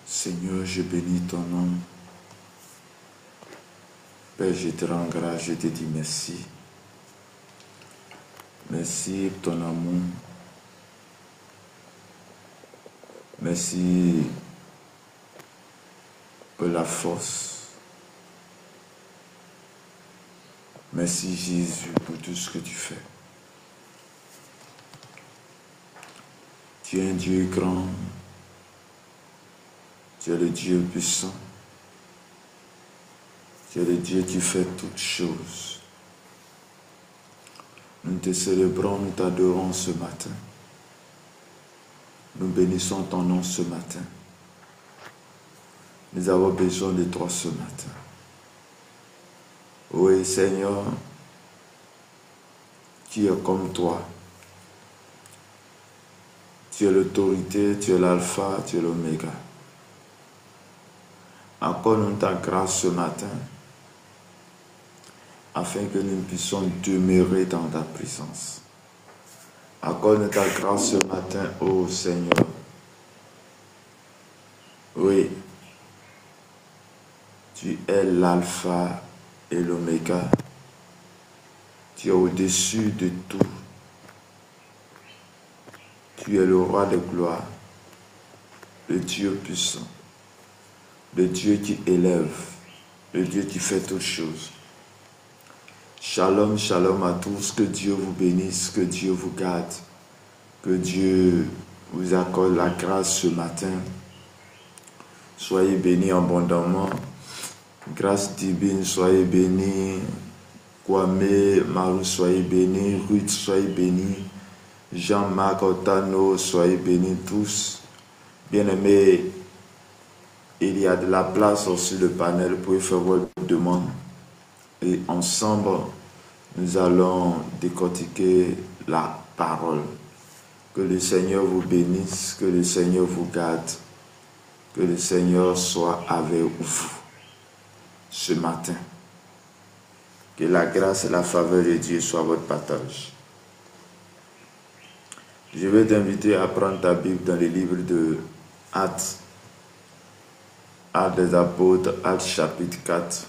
Seigneur, je bénis ton nom. Père, je te rends grâce, je te dis merci. Merci pour ton amour. Merci pour la force. Merci Jésus pour tout ce que tu fais. Tu es un Dieu grand. Tu es le Dieu puissant. Tu es le Dieu qui fait toutes choses. Nous te célébrons, nous t'adorons ce matin. Nous bénissons ton nom ce matin. Nous avons besoin de toi ce matin. Oui, Seigneur, qui est comme toi. Tu es l'autorité, tu es l'alpha, tu es l'oméga. Accorde-nous ta grâce ce matin, afin que nous puissions demeurer dans ta présence. Accorde-nous ta grâce ce matin, ô Seigneur. Oui, tu es l'alpha et l'oméga. Tu es au-dessus de tout. Tu es le roi de gloire, le Dieu puissant, le Dieu qui élève, le Dieu qui fait toutes choses. Shalom, shalom à tous, que Dieu vous bénisse, que Dieu vous garde, que Dieu vous accorde la grâce ce matin. Soyez bénis abondamment, grâce divine, soyez bénis, Kwame, Marou, soyez bénis, Ruth, soyez bénis, Jean-Marc Otano, soyez bénis tous. Bien-aimés, il y a de la place sur le panel, vous pouvez faire votre demande. Et ensemble, nous allons décortiquer la parole. Que le Seigneur vous bénisse, que le Seigneur vous garde, que le Seigneur soit avec vous ce matin. Que la grâce et la faveur de Dieu soient votre partage. Je vais t'inviter à prendre ta Bible dans les livres de Actes, Actes des Apôtres, Actes chapitre 4.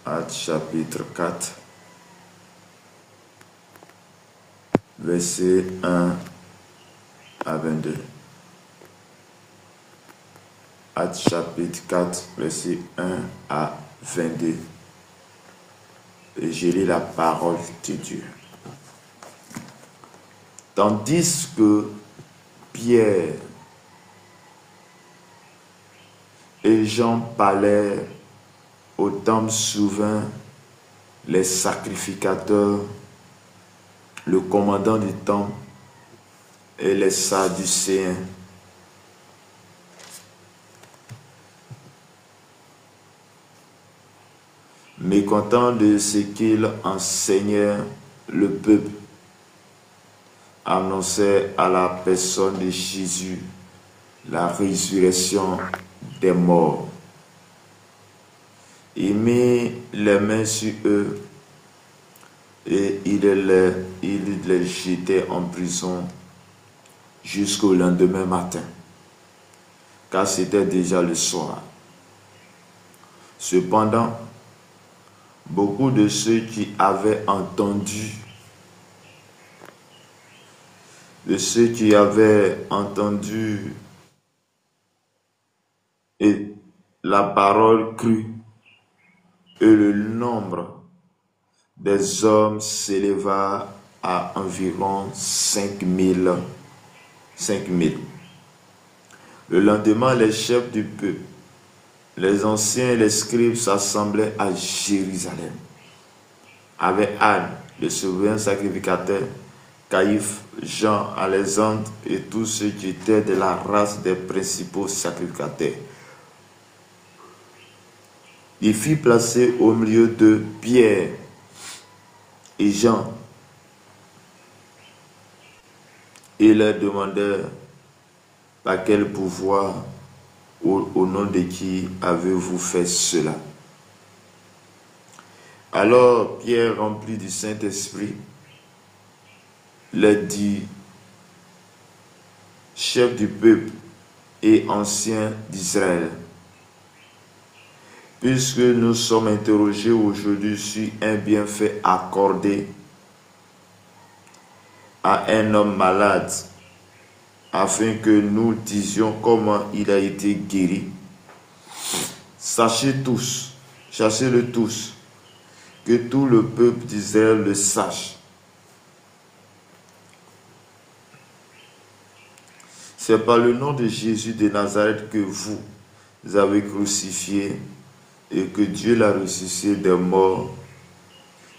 Actes chapitre 4, versets 1 à 22. Actes chapitre 4, versets 1 à 22. Et je lis la parole de Dieu. Tandis que Pierre et Jean parlaient au temple souvent les sacrificateurs, le commandant du temple et les Sadducéens. Mécontents de ce qu'ils enseignaient, le peuple annonçait à la personne de Jésus la résurrection des morts. Il mit les mains sur eux et il les jetait en prison jusqu'au lendemain matin, car c'était déjà le soir. Cependant, beaucoup de ceux qui avaient entendu, et la parole crut, et le nombre des hommes s'éleva à environ 5000. Le lendemain, les chefs du peuple, les anciens et les scribes s'assemblaient à Jérusalem, avec Anne, le souverain sacrificateur, Caïphe, Jean, Alexandre et tous ceux qui étaient de la race des principaux sacrificateurs. Il fut placé au milieu de Pierre et Jean et leur demandèrent par quel pouvoir, au nom de qui avez-vous fait cela? Alors Pierre, rempli du Saint-Esprit, leur dit: chef du peuple et ancien d'Israël. Puisque nous sommes interrogés aujourd'hui sur un bienfait accordé à un homme malade, afin que nous disions comment il a été guéri, sachez-le tous, que tout le peuple d'Israël le sache. C'est par le nom de Jésus de Nazareth que vous avez crucifié et que Dieu l'a ressuscité des morts.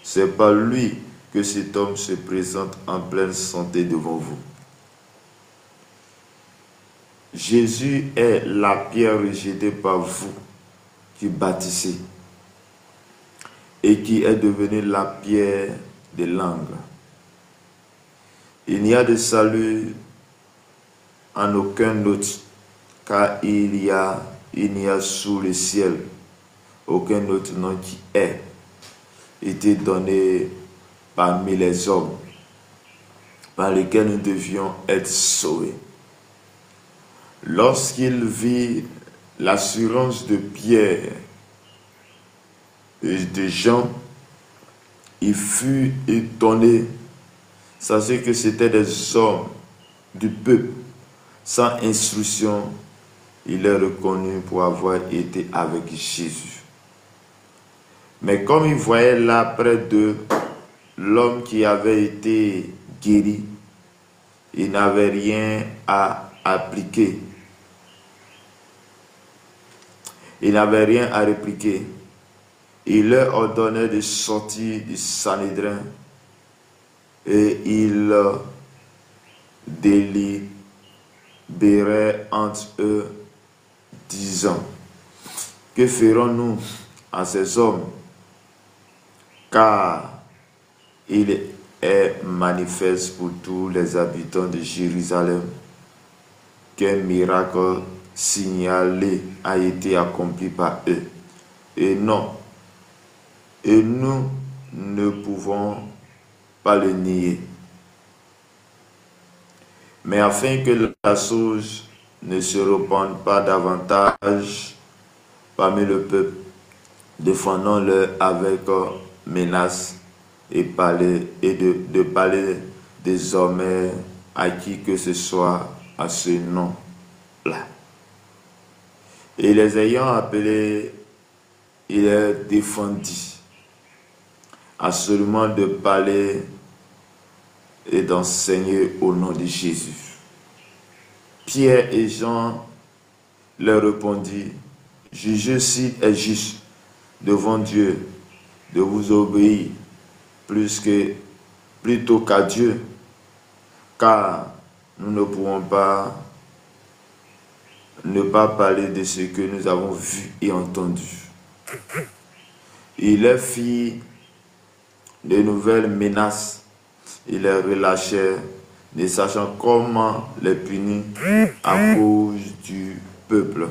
C'est par lui que cet homme se présente en pleine santé devant vous. Jésus est la pierre rejetée par vous qui bâtissez et qui est devenue la pierre de l'angle. Il n'y a de salut en aucun autre, car il n'y a sous le ciel aucun autre nom qui ait été donné parmi les hommes par lesquels nous devions être sauvés. Lorsqu'il vit l'assurance de Pierre et de Jean, il fut étonné. Sachez que c'était des hommes du peuple, sans instruction. Il est reconnu pour avoir été avec Jésus. Mais comme il voyait là près d'eux l'homme qui avait été guéri, il n'avait rien à appliquer. Il n'avait rien à répliquer. Il leur ordonnait de sortir du Sanhédrin et il délibérait entre eux, disant: que ferons-nous à ces hommes? Car il est manifeste pour tous les habitants de Jérusalem qu'un miracle signalé a été accompli par eux. Et nous ne pouvons pas le nier. Mais afin que la chose ne se répande pas davantage parmi le peuple, défendons-le avec menace et de parler désormais à qui que ce soit à ce nom-là. Et les ayant appelés, il est défendu à seulement de parler et d'enseigner au nom de Jésus. Pierre et Jean leur répondirent: jugez s'il est juste devant Dieu de vous obéir plutôt qu'à Dieu, car nous ne pouvons pas ne pas parler de ce que nous avons vu et entendu. Il leur fit de nouvelles menaces. Il les relâchait, ne sachant comment les punir à cause du peuple.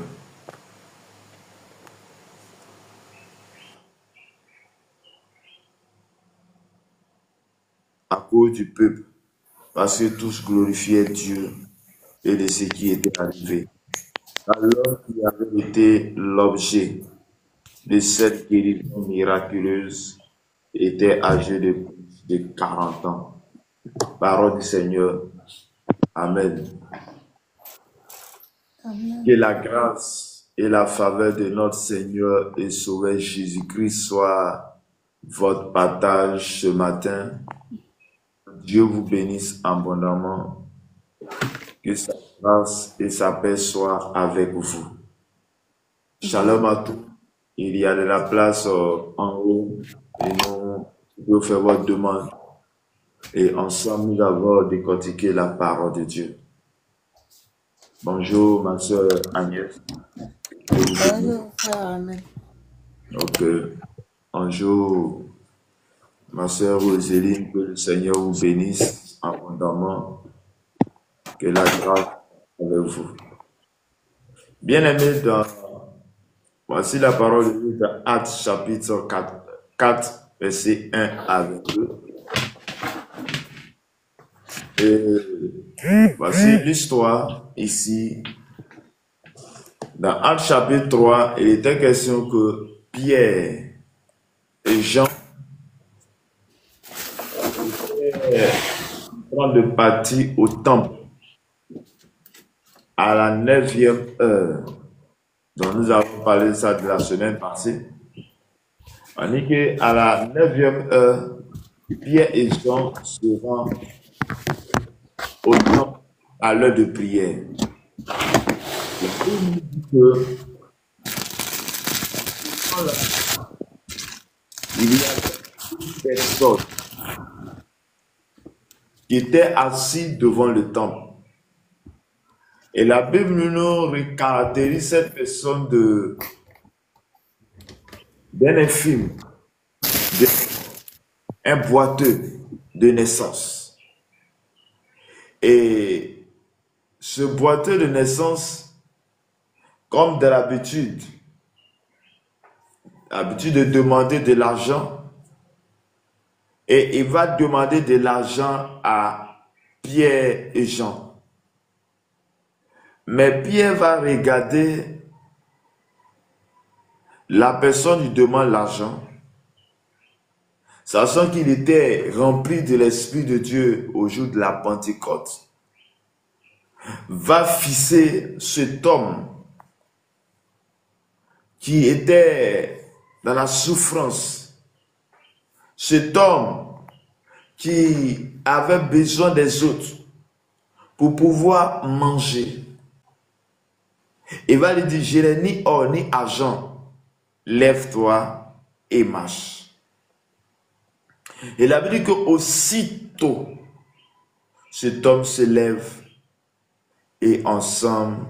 À cause du peuple, parce que tous glorifiaient Dieu et de ce qui était arrivé. Alors qu'il avait été l'objet de cette guérison miraculeuse, était âgé de plus de 40 ans. Parole du Seigneur. Amen. Amen. Que la grâce et la faveur de notre Seigneur et Sauveur Jésus-Christ soient votre partage ce matin. Dieu vous bénisse abondamment. Que sa grâce et sa paix soient avec vous. Shalom à tous. Il y a de la place en haut et nous pouvons faire votre demande. Et ensemble, nous allons décortiquer la parole de Dieu. Bonjour, ma soeur Agnès. Bonjour, frère Amen. Ok. Bonjour, ma soeur Roséline. Que le Seigneur vous bénisse abondamment. Que la grâce soit avec vous. Bien-aimés, voici la parole de Dieu dans Actes chapitre 4, verset 1 à 22. Et voici l'histoire ici. Dans Actes chapitre 3, il était question que Pierre et Jean étaient en train de partir au temple à la 9e heure. Donc nous avons parlé de ça de la semaine passée. On dit qu'à la 9e heure, Pierre et Jean se rendent au temple à l'heure de prière. La Bible dit que il y avait une personne qui était assise devant le temple. Et la Bible nous caractérise cette personne d'un infime, un boiteux de naissance. Et ce boiteux de naissance, comme de l'habitude de demander de l'argent, et il va demander de l'argent à Pierre et Jean. Mais Pierre va regarder la personne qui demande l'argent, sachant qu'il était rempli de l'Esprit de Dieu au jour de la Pentecôte, va fixer cet homme qui était dans la souffrance, cet homme qui avait besoin des autres pour pouvoir manger. Il va lui dire, je n'ai ni or ni argent, lève-toi et marche. Et il a dit qu'aussitôt, cet homme se lève et ensemble,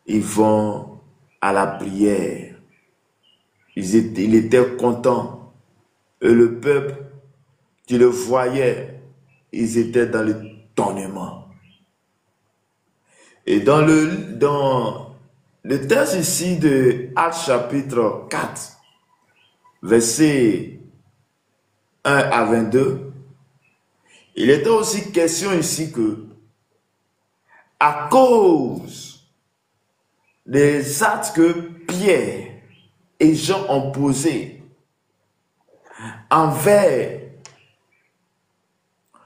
ils vont à la prière. Il était content. Et le peuple qui le voyait, ils étaient dans le tonnement. Et dans le texte ici de Actes chapitre 4, versets 1 à 22, il était aussi question ici que, à cause des actes que Pierre et Jean ont posés envers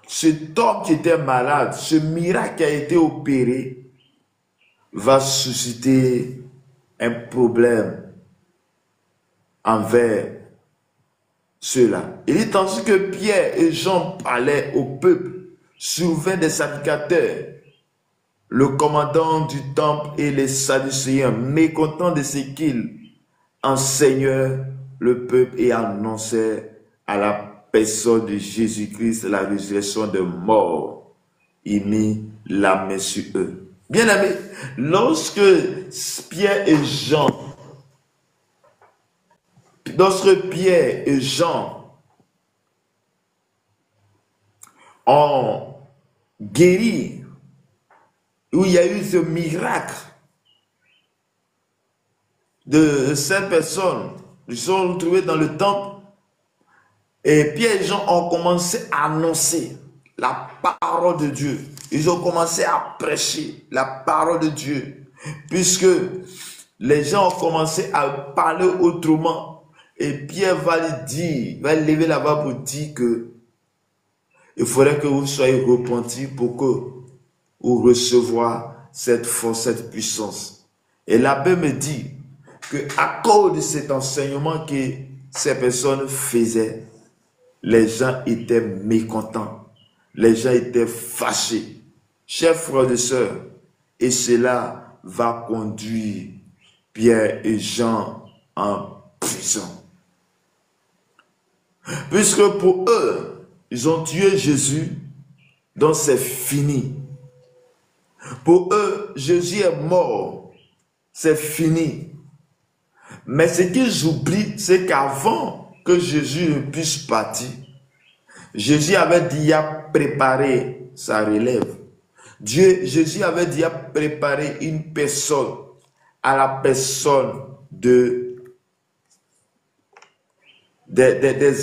cet homme qui était malade, ce miracle qui a été opéré va susciter un problème envers ceux-là. Il est tandis que Pierre et Jean parlaient au peuple, souvent des sacrificateurs, le commandant du temple et les Sadducéens, mécontents de ce qu'ils enseignaient le peuple et annonçaient à la personne de Jésus-Christ la résurrection des morts. Il mit la main sur eux. Bien aimé, lorsque Pierre et Jean ont guéri, où il y a eu ce miracle de cette personne, ils sont retrouvés dans le temple, et Pierre et Jean ont commencé à annoncer la parole de Dieu. Ils ont commencé à prêcher la parole de Dieu, puisque les gens ont commencé à parler autrement. Et Pierre va lui dire, va lever la voix pour dire que il faudrait que vous soyez repentis pour que vous recevoir cette force, cette puissance. Et l'abbé me dit que à cause de cet enseignement que ces personnes faisaient, les gens étaient mécontents, les gens étaient fâchés. Chers frères et sœurs, et cela va conduire Pierre et Jean en prison. Puisque pour eux, ils ont tué Jésus, donc c'est fini. Pour eux, Jésus est mort, c'est fini. Mais ce qu'ils oublient, c'est qu'avant que Jésus ne puisse partir, Jésus avait déjà préparé sa relève. Jésus avait déjà préparé une personne à la personne des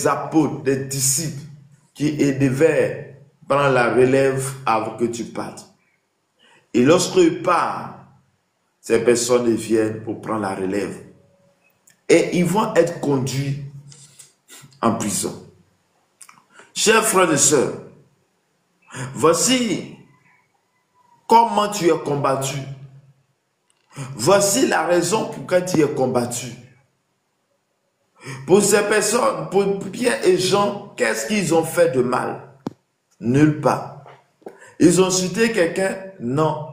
apôtres, des disciples qui devaient prend la relève avant que tu partes. Et lorsqu'il part, ces personnes viennent pour prendre la relève. Et ils vont être conduits en prison. Chers frères et sœurs, voici comment tu es combattu. Voici la raison pour laquelle tu es combattu. Pour ces personnes, pour Pierre et Jean, qu'est-ce qu'ils ont fait de mal? Nulle part. Ils ont insulté quelqu'un? Non.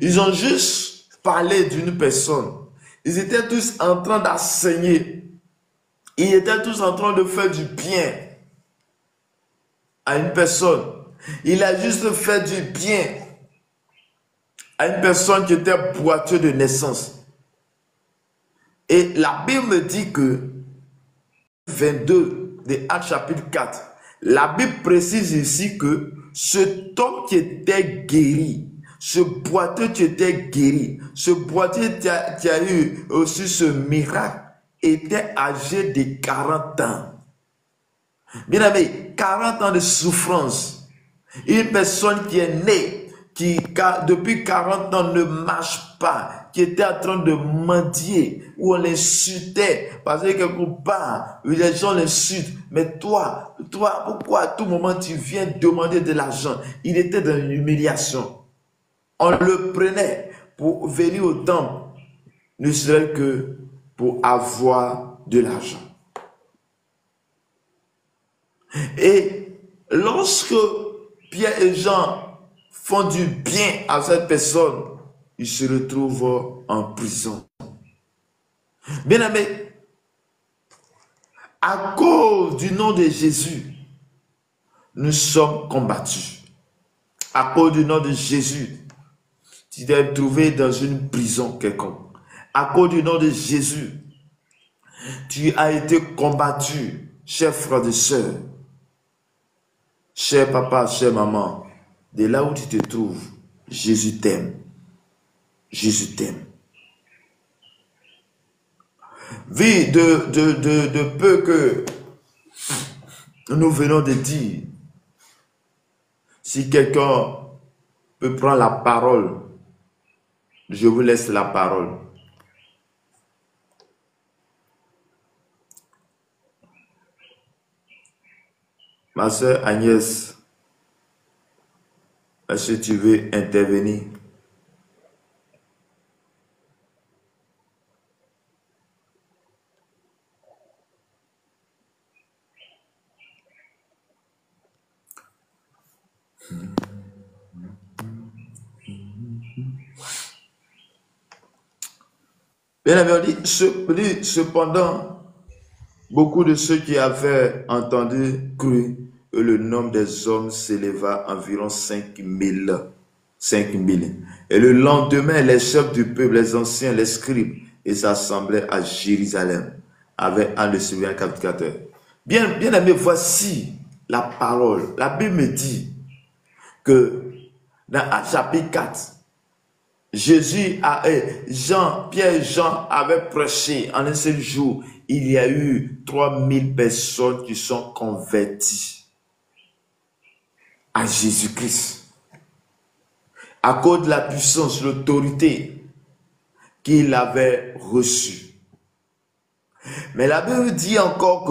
Ils ont juste parlé d'une personne. Ils étaient tous en train d'enseigner. Ils étaient tous en train de faire du bien à une personne. Il a juste fait du bien à une personne qui était boiteux de naissance. Et la Bible me dit que 22 de Actes chapitre 4, la Bible précise ici que cet homme qui était guéri, ce boiteux qui était guéri, ce boiteux qui a eu aussi ce miracle, était âgé de 40 ans. Bien aimé, 40 ans de souffrance. Une personne qui est née, qui depuis 40 ans ne marche pas, qui était en train de mendier, où on l'insultait, parce que quelque part, les gens l'insultent. Mais toi, pourquoi à tout moment tu viens demander de l'argent? Il était dans une humiliation. On le prenait pour venir au temple, ne serait que pour avoir de l'argent. Et lorsque Pierre et Jean font du bien à cette personne, ils se retrouvent en prison. Bien aimé, à cause du nom de Jésus, nous sommes combattus. À cause du nom de Jésus, tu t'es trouvé dans une prison quelconque. À cause du nom de Jésus, tu as été combattu, chers frères et sœurs, cher papa, chère maman. De là où tu te trouves, Jésus t'aime. Jésus t'aime. Vu de peu que nous venons de dire, si quelqu'un peut prendre la parole, je vous laisse la parole. Ma soeur Agnès, est-ce que tu veux intervenir? Bien aimé, on dit, cependant, beaucoup de ceux qui avaient entendu crurent que le nombre des hommes s'éleva à environ 5000. Et le lendemain, les chefs du peuple, les anciens, les scribes, ils s'assemblaient à Jérusalem avec un de ses capticateurs. Bien aimé, voici la parole. La Bible me dit que dans Actes chapitre 4, Pierre et Jean avaient prêché en un seul jour. Il y a eu 3000 personnes qui sont converties à Jésus-Christ. À cause de la puissance, l'autorité qu'il avait reçue. Mais la Bible me dit encore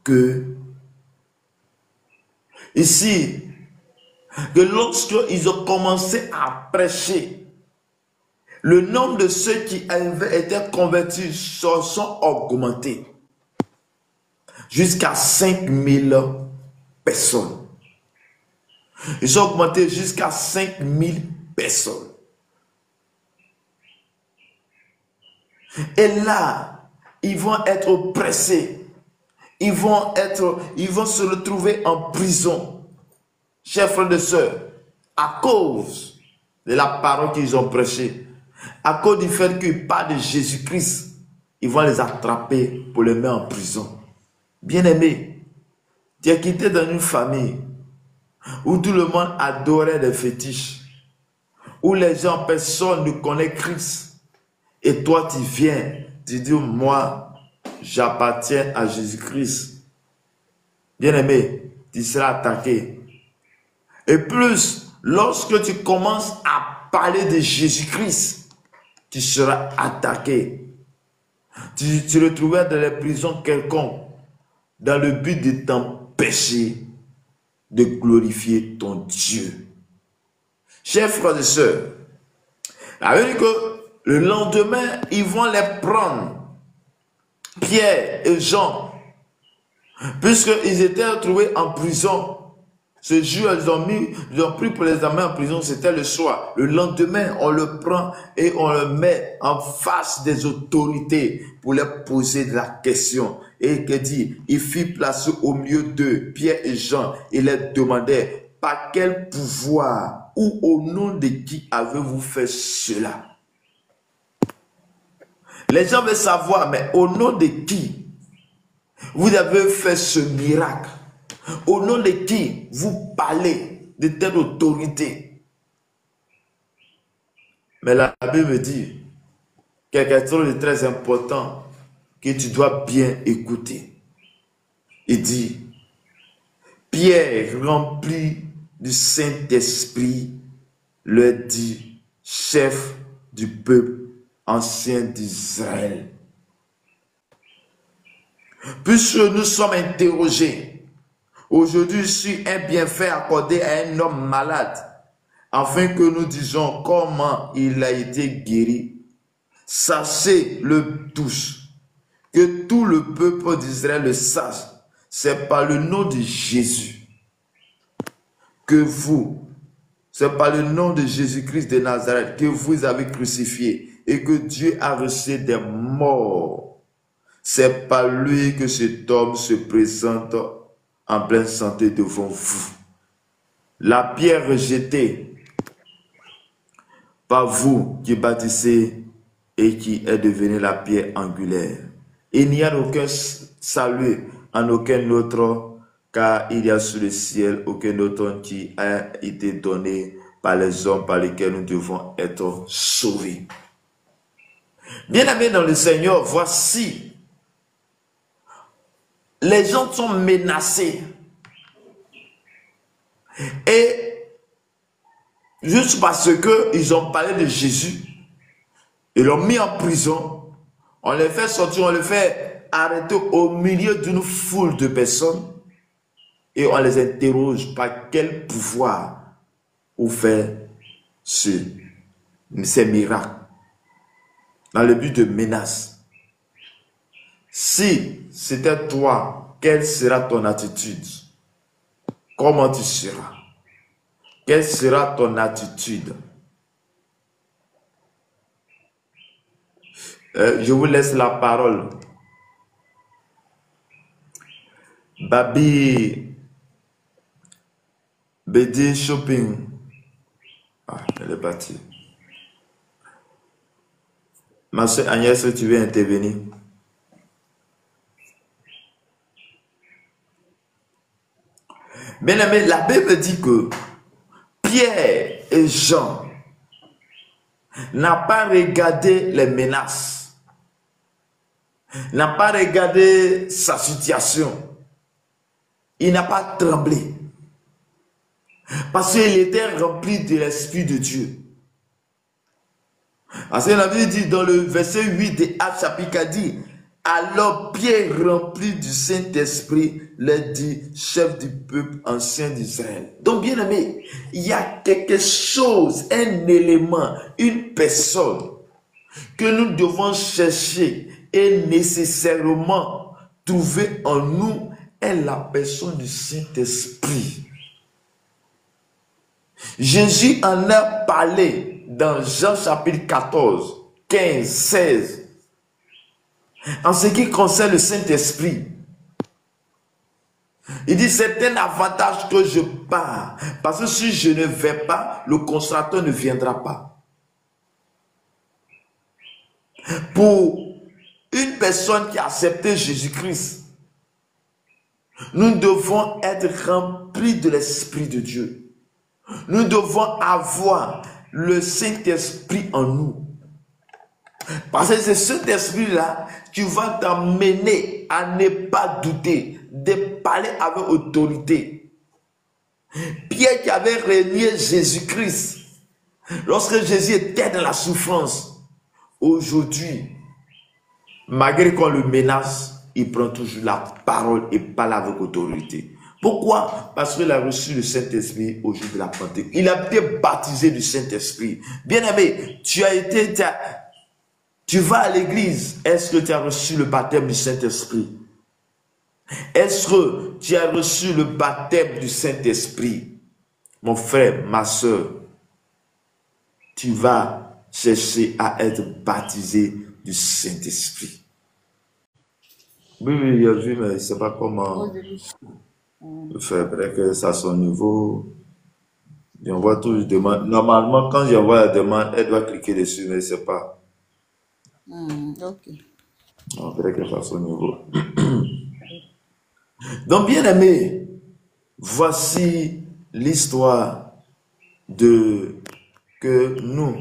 que ici, que lorsqu'ils ont commencé à prêcher, le nombre de ceux qui avaient été convertis se sont augmentés jusqu'à 5000 personnes. Ils sont augmentés jusqu'à 5000 personnes. Et là, ils vont être oppressés. Ils vont se retrouver en prison. Chers frères et sœurs, à cause de la parole qu'ils ont prêchée, à cause du fait qu'ils parlent de Jésus-Christ, ils vont les attraper pour les mettre en prison. Bien-aimé, tu es quitté dans une famille où tout le monde adorait des fétiches, où les gens, personne ne connaît Christ, et toi tu viens, tu dis, moi, j'appartiens à Jésus-Christ, Bien-aimé, tu seras attaqué. Et plus, lorsque tu commences à parler de Jésus-Christ, tu seras attaqué. Tu te retrouveras dans les prisons quelconques, dans le but de t'empêcher de glorifier ton Dieu. Chers frères et sœurs, ça veut dire que le lendemain, ils vont les prendre, Pierre et Jean, puisqu'ils étaient retrouvés en prison. Ce jour, ils ont pris pour les amener en prison, c'était le soir. Le lendemain, on le prend et on le met en face des autorités pour leur poser la question. Et que dit, il fit placer au milieu d'eux, Pierre et Jean, et leur demandait, par quel pouvoir ou au nom de qui avez-vous fait cela? Les gens veulent savoir, mais au nom de qui vous avez fait ce miracle? Au nom de qui vous parlez de telle autorité? Mais la Bible me dit quelque chose de très important que tu dois bien écouter. Il dit, Pierre, rempli du Saint-Esprit, leur dit, chef du peuple ancien d'Israël. Puisque nous sommes interrogés, aujourd'hui, sur un bienfait accordé à un homme malade, afin que nous disions comment il a été guéri. Sachez-le tous, que tout le peuple d'Israël le sache. C'est par le nom de Jésus que vous, c'est par le nom de Jésus-Christ de Nazareth que vous avez crucifié et que Dieu a reçu des morts. C'est par lui que cet homme se présente en pleine santé devant vous. La pierre rejetée par vous qui bâtissez et qui est devenue la pierre angulaire. Il n'y a aucun salut en aucun autre, car il y a sous le ciel aucun autre nom qui a été donné par les hommes par lesquels nous devons être sauvés. Bien-aimés dans le Seigneur, voici, les gens sont menacés. Et juste parce qu'ils ont parlé de Jésus, ils l'ont mis en prison, on les fait sortir, on les fait arrêter au milieu d'une foule de personnes et on les interroge par quel pouvoir vous faites ces miracles dans le but de menace. Si c'était toi, quelle sera ton attitude? Comment tu seras? Quelle sera ton attitude? Je vous laisse la parole. Babi BD Shopping. Ah, elle est partie. Ma soeur Agnès, tu veux intervenir? Bien-aimé, la Bible dit que Pierre et Jean n'ont pas regardé les menaces, n'ont pas regardé sa situation. Il n'a pas tremblé. Parce qu'il était rempli de l'Esprit de Dieu. Parce que la Bible dit dans le verset 8 de Actes chapitre 4, dit, alors Pierre rempli du Saint-Esprit leur dit, chef du peuple ancien d'Israël. Donc bien aimé, il y a quelque chose, un élément, une personne que nous devons chercher et nécessairement trouver en nous est la personne du Saint-Esprit. Jésus en a parlé dans Jean chapitre 14, 15, 16. En ce qui concerne le Saint-Esprit, il dit c'est un avantage que je pars. Parce que si je ne vais pas, le Consolateur ne viendra pas. Pour une personne qui a accepté Jésus-Christ, nous devons être remplis de l'Esprit de Dieu. Nous devons avoir le Saint-Esprit en nous. Parce que c'est cet esprit-là qui va t'amener à ne pas douter, de parler avec autorité. Pierre qui avait renié Jésus-Christ lorsque Jésus était dans la souffrance. Aujourd'hui, malgré qu'on le menace, il prend toujours la parole et parle avec autorité. Pourquoi? Parce qu'il a reçu le Saint-Esprit au jour de la Pentecôte. Il a été baptisé du Saint-Esprit. Bien-aimé, tu vas à l'église. Est-ce que tu as reçu le baptême du Saint-Esprit? Est-ce que tu as reçu le baptême du Saint-Esprit? Mon frère, ma soeur, tu vas chercher à être baptisé du Saint-Esprit. Oui, il a vu, mais il ne sait pas comment faire. Peut-être que c'est à son niveau. J'envoie tout, je demande. Normalement, quand j'envoie la demande, elle doit cliquer dessus, mais je ne sais pas. Ok. Peut-être que c'est à son niveau. Donc, bien aimé, voici l'histoire que nous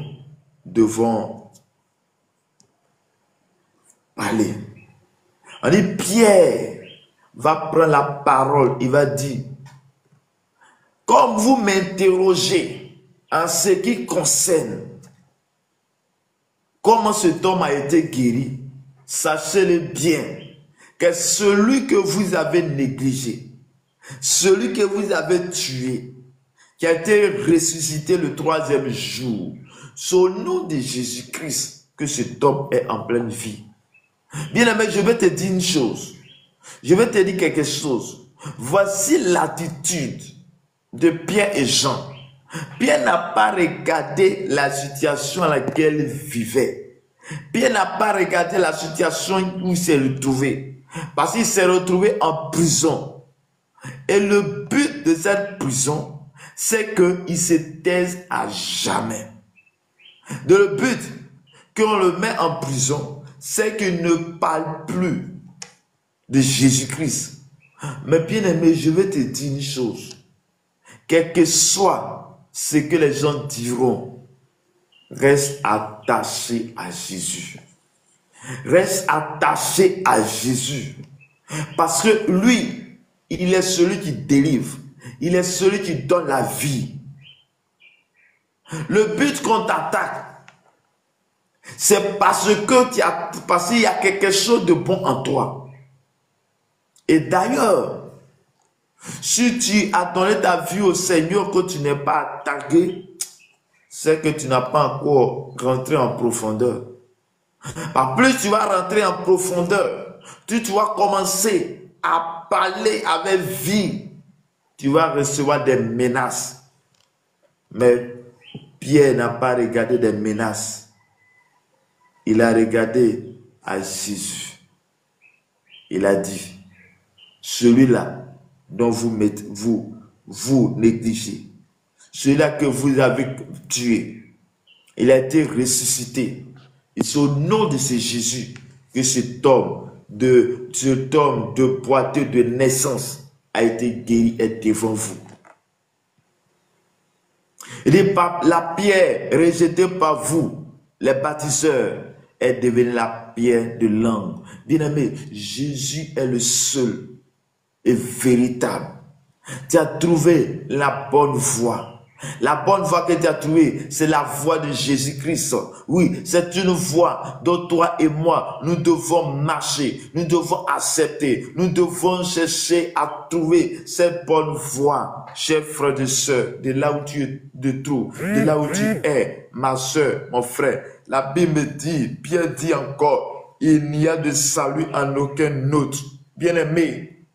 devons parler. On dit Pierre va prendre la parole, il va dire, comme vous m'interrogez en ce qui concerne comment cet homme a été guéri, sachez-le bien que celui que vous avez négligé, celui que vous avez tué, qui a été ressuscité le 3e jour, c'est au nom de Jésus-Christ que cet homme est en pleine vie. Bien-aimé, je vais te dire une chose. Je vais te dire quelque chose. Voici l'attitude de Pierre et Jean. Pierre n'a pas regardé la situation à laquelle il vivait. Pierre n'a pas regardé la situation où il s'est retrouvé. Parce qu'il s'est retrouvé en prison. Et le but de cette prison, c'est qu'il se taise à jamais. Le but qu'on le met en prison, c'est qu'il ne parle plus de Jésus-Christ. Mais bien aimé, je vais te dire une chose. Quel que soit ce que les gens diront, reste attaché à Jésus. Reste attaché à Jésus. Parce que lui, il est celui qui délivre. Il est celui qui donne la vie. Le but qu'on t'attaque, c'est parce qu'il y a quelque chose de bon en toi. Et d'ailleurs, si tu as donné ta vie au Seigneur, que tu n'es pas attaqué, c'est que tu n'as pas encore rentré en profondeur. Plus tu vas rentrer en profondeur, tu vas commencer à parler avec vie, tu vas recevoir des menaces. Mais Pierre n'a pas regardé des menaces. Il a regardé à Jésus. Il a dit, celui-là dont vous négligez, celui-là que vous avez tué, il a été ressuscité. Et c'est au nom de ce Jésus que cet homme de boiteux de naissance a été guéri et devant vous. Il dit, la pierre rejetée par vous, les bâtisseurs, est devenue la pierre de langue. Bien-aimé, Jésus est le seul et véritable. Tu as trouvé la bonne voie. La bonne voie que tu as trouvée, c'est la voie de Jésus-Christ. Oui, c'est une voie dont toi et moi, nous devons marcher, nous devons accepter, nous devons chercher à trouver cette bonne voie. Chers frères et sœurs, de là où tu te trouves, de là où tu es, ma sœur, mon frère, la Bible dit, Pierre dit encore, il n'y a de salut en aucun autre. Bien-aimé,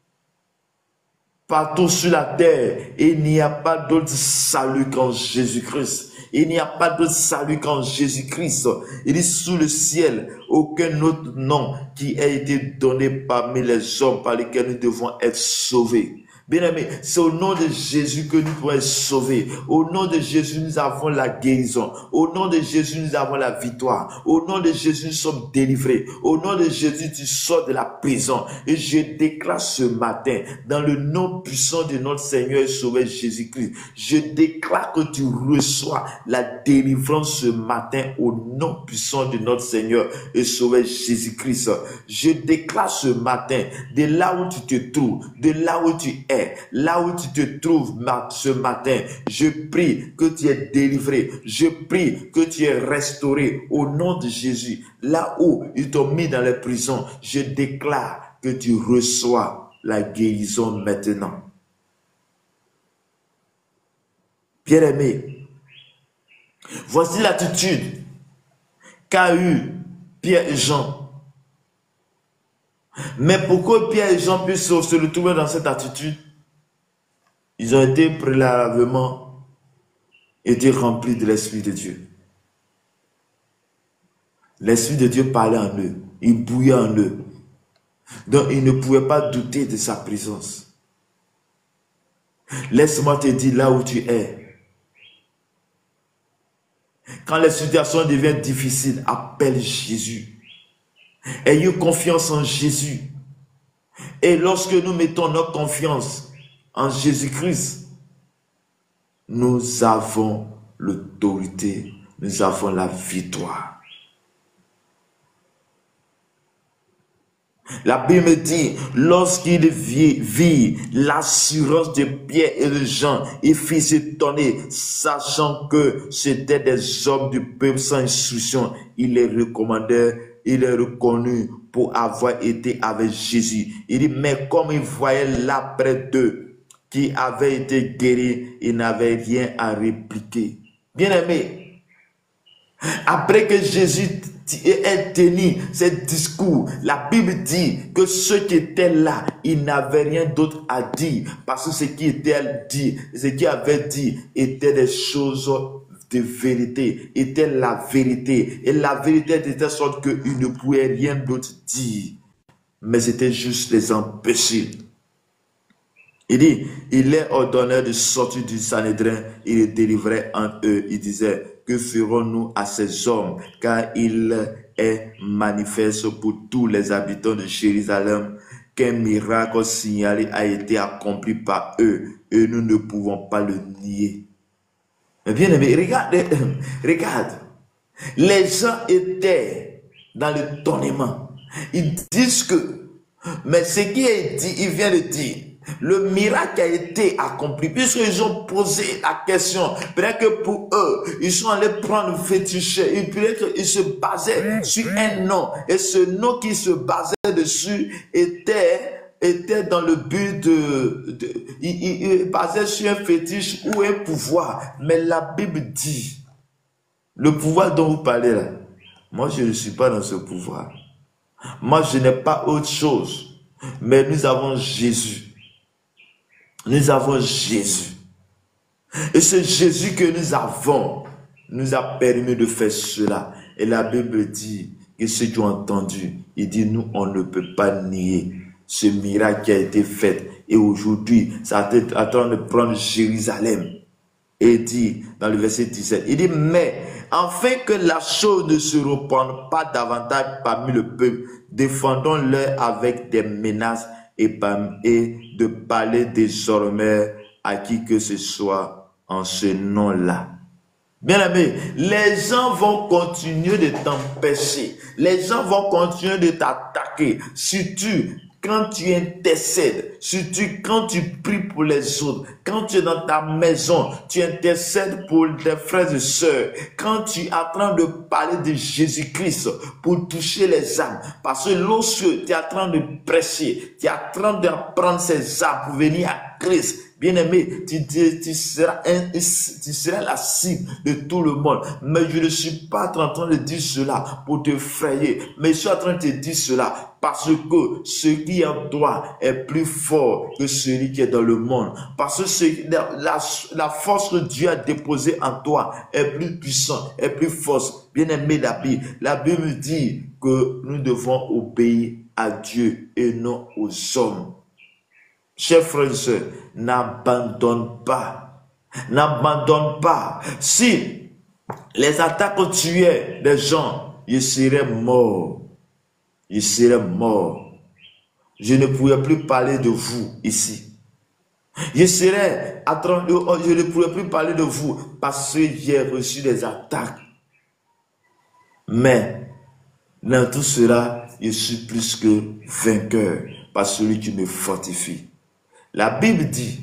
partout sur la terre, il n'y a pas d'autre salut qu'en Jésus-Christ. Il n'y a pas d'autre salut qu'en Jésus-Christ. Il dit sous le ciel, aucun autre nom qui a été donné parmi les hommes par lesquels nous devons être sauvés. Bien-aimés, c'est au nom de Jésus que nous pouvons être sauvés. Au nom de Jésus, nous avons la guérison. Au nom de Jésus, nous avons la victoire. Au nom de Jésus, nous sommes délivrés. Au nom de Jésus, tu sors de la prison. Et je déclare ce matin, dans le nom puissant de notre Seigneur et Sauveur Jésus-Christ, je déclare que tu reçois la délivrance ce matin au nom puissant de notre Seigneur et Sauveur Jésus-Christ. Je déclare ce matin, de là où tu te trouves, de là où tu es, là où tu te trouves ce matin, je prie que tu es délivré, je prie que tu es restauré au nom de Jésus. Là où ils t'ont mis dans les prisons, je déclare que tu reçois la guérison maintenant. Bien-aimé, voici l'attitude qu'a eu Pierre et Jean. Mais pourquoi Pierre et Jean puissent se retrouver dans cette attitude? Ils ont été préalablement remplis de l'Esprit de Dieu. L'Esprit de Dieu parlait en eux, il bouillait en eux. Donc ils ne pouvaient pas douter de sa présence. Laisse-moi te dire là où tu es. Quand les situations deviennent difficiles, appelle Jésus. Ayez confiance en Jésus. Et lorsque nous mettons notre confiance en Jésus-Christ, nous avons l'autorité, nous avons la victoire. La Bible dit, lorsqu'il vit l'assurance de Pierre et de Jean, il fit s'étonner, sachant que c'était des hommes du peuple sans instruction. Il les recommandait. Il est reconnu pour avoir été avec Jésus. Il dit, mais comme il voyait là près d'eux, qui avait été guéri, il n'avait rien à répliquer. Bien-aimé, après que Jésus ait tenu ce discours, la Bible dit que ceux qui étaient là, ils n'avaient rien d'autre à dire, parce que ce qui avait dit était des choses de vérité, était la vérité. Et la vérité de telle sorte qu'ils ne pouvaient rien d'autre dire. Mais c'était juste les empêcher. Il dit, il les ordonnait de sortir du Sanhédrin, il les délivrait en eux. Il disait, que ferons-nous à ces hommes? Car il est manifeste pour tous les habitants de Jérusalem qu'un miracle signalé a été accompli par eux et nous ne pouvons pas le nier. Mais bien aimé, regarde, les gens étaient dans l'étonnement. Ils disent que, mais ce qui est dit, il vient de dire, le miracle a été accompli, puisqu'ils ont posé la question, peut-être que pour eux, ils sont allés prendre le fétiche, et peut-être qu'ils se basaient sur un nom, et ce nom qui se basait dessus était dans le but il basait sur un fétiche ou un pouvoir. Mais la Bible dit, le pouvoir dont vous parlez là, moi je ne suis pas dans ce pouvoir. Moi je n'ai pas autre chose. Mais nous avons Jésus. Nous avons Jésus. Et ce Jésus que nous avons nous a permis de faire cela. Et la Bible dit que ce qu'ils ont entendu, il dit nous on ne peut pas nier ce miracle qui a été fait. Et aujourd'hui, ça est en train de prendre Jérusalem. Et il dit, dans le verset 17, il dit, mais afin que la chose ne se répande pas davantage parmi le peuple, défendons-leur avec des menaces et de parler désormais à qui que ce soit en ce nom-là. Bien aimé, les gens vont continuer de t'empêcher. Les gens vont continuer de t'attaquer. Surtout quand tu intercèdes, surtout quand tu pries pour les autres, quand tu es dans ta maison, tu intercèdes pour tes frères et sœurs, quand tu es en train de parler de Jésus-Christ pour toucher les âmes, parce que lorsque tu es en train de prêcher, tu es en train d'apprendre ces âmes pour venir à Christ, bien-aimé, tu seras la cible de tout le monde. Mais je ne suis pas en train de dire cela pour te frayer, mais je suis en train de te dire cela parce que ce qui est en toi est plus fort que celui qui est dans le monde. Parce que la force que Dieu a déposée en toi est plus puissante, est plus forte. Bien-aimé, la Bible dit que nous devons obéir à Dieu et non aux hommes. Chers frères et sœurs, n'abandonne pas. N'abandonne pas. Si les attaques tuaient des gens, ils seraient morts. Ils seraient morts. Je ne pourrais plus parler de vous ici. Je ne pourrais plus parler de vous parce que j'ai reçu des attaques. Mais dans tout cela, je suis plus que vainqueur par celui qui me fortifie. La Bible dit,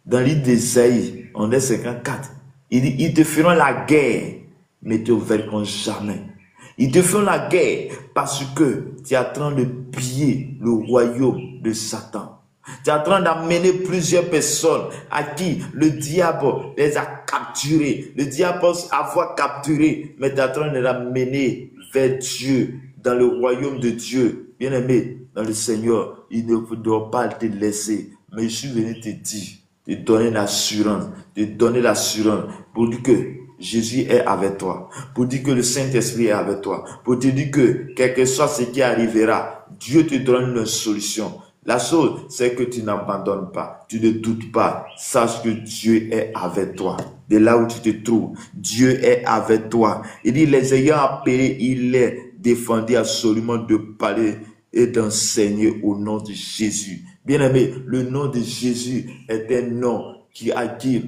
dans le livre d'Ésaïe, en 54, il dit, ils te feront la guerre, mais te vaincront jamais. Ils te feront la guerre parce que tu es en train de piller le royaume de Satan. Tu es en train d'amener plusieurs personnes à qui le diable les a capturés. Le diable avoir capturé, mais tu es en train de l'amener vers Dieu, dans le royaume de Dieu. Bien-aimé, dans le Seigneur, il ne doit pas te laisser. Mais je suis venu te dire, te donner l'assurance, pour dire que Jésus est avec toi, pour dire que le Saint-Esprit est avec toi, pour te dire que quel que soit ce qui arrivera, Dieu te donne une solution. La chose, c'est que tu n'abandonnes pas, tu ne doutes pas, sache que Dieu est avec toi. De là où tu te trouves, Dieu est avec toi. Il dit, les ayant appelés, il les défendait absolument de parler et d'enseigner au nom de Jésus. Bien-aimé, le nom de Jésus est un nom qui attire.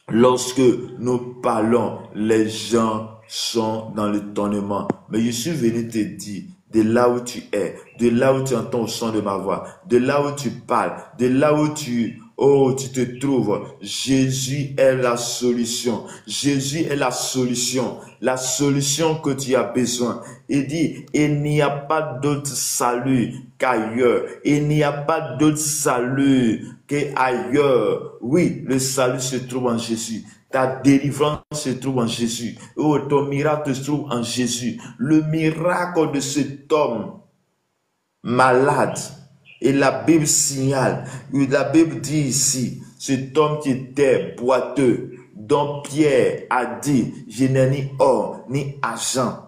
Lorsque nous parlons, les gens sont dans l'étonnement. Mais je suis venu te dire, de là où tu es, de là où tu entends le son de ma voix, de là où tu parles, de là où tu te trouves, Jésus est la solution. Jésus est la solution que tu as besoin. Il dit, il n'y a pas d'autre salut qu'ailleurs. Il n'y a pas d'autre salut qu'ailleurs. Oui, le salut se trouve en Jésus. Ta délivrance se trouve en Jésus. Oh, ton miracle se trouve en Jésus. Le miracle de cet homme malade. Et la Bible signale, la Bible dit ici, cet homme qui était boiteux, dont Pierre a dit, je n'ai ni or, ni argent.